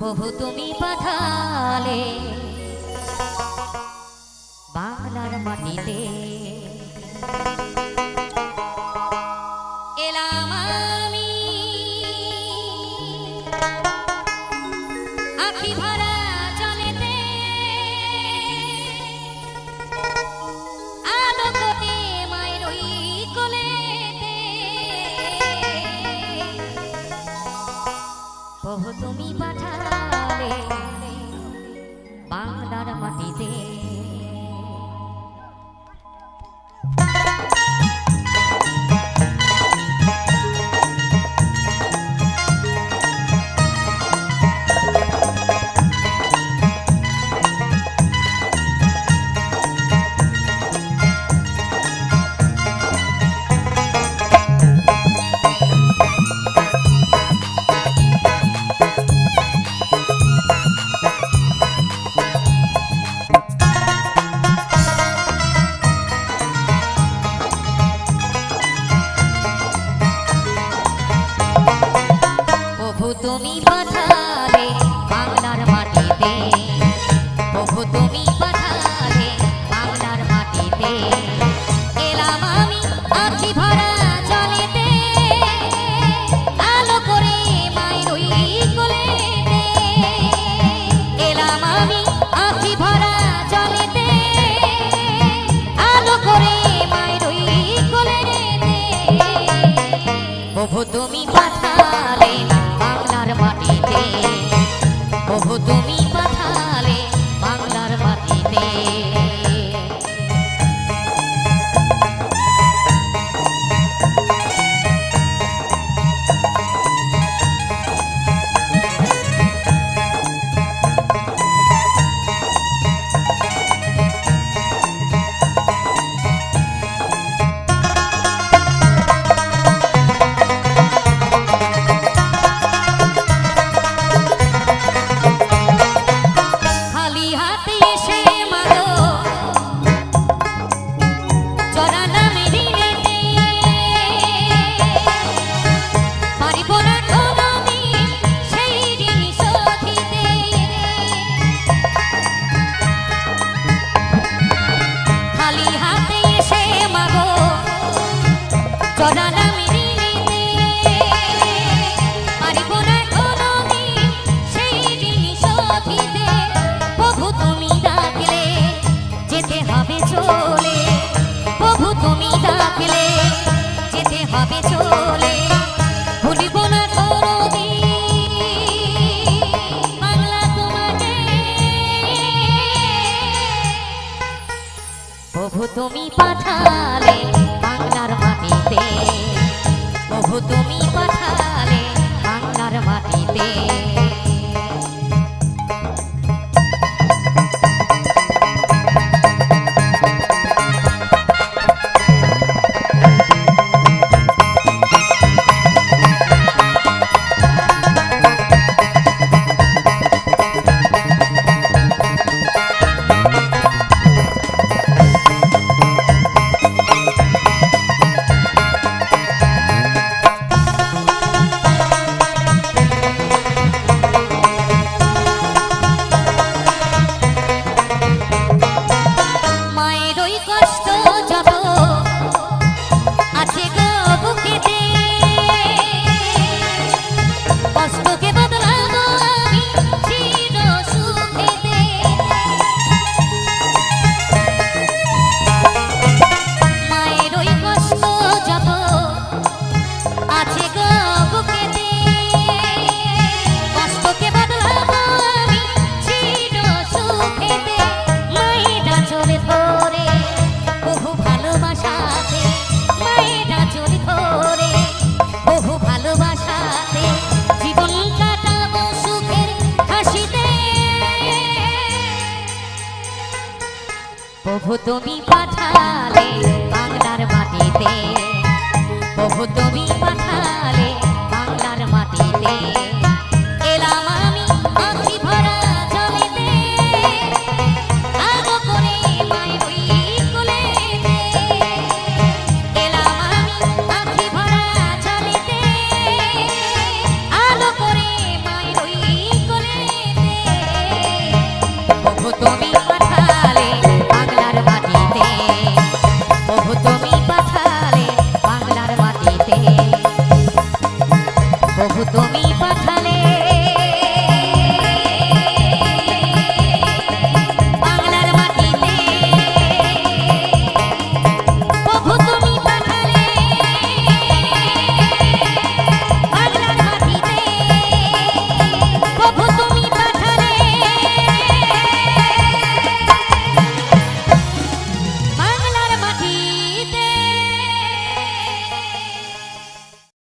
প্রভু তুমি পাঠালে বাংলার মাটিতে, এলাম আমি আখি ভরা জলেতে, আলোকতে মায়ের ওই কোলেতে। প্রভু তুমি পাঠালে বাংলার মাটিতে, তুমি পাঠালে বাংলার মাটিতে, প্রভু তুমি পাঠালে বাংলার মাটিতে, এলাম আমি আখি ভরা জলেতে, আলো করে মায়ের ওই কোলেতে। এলাম আমি আখি ভরা জলেতে, আলো করে মায়ের ওই কোলেতে। প্রভু তুমি পাঠালে বাংলার মাটিতে, প্রভু তুমি পাঠালে বাংলার মাটিতে। প্রভু তুমি ডাকলে যেতে হবে চলে, প্রভু তুমি ডাকলে যেতে হবে চলে, ভুলিব না কোনোদিন বাংলা তোমাকে। প্রভু তুমি পাঠালে বাংলার মাটিতে, প্রভু তুমি পাঠালে বাংলার মাটিতে। প্রভু তুমি পাঠালে বাংলার মাটিতে, প্রভু তুমি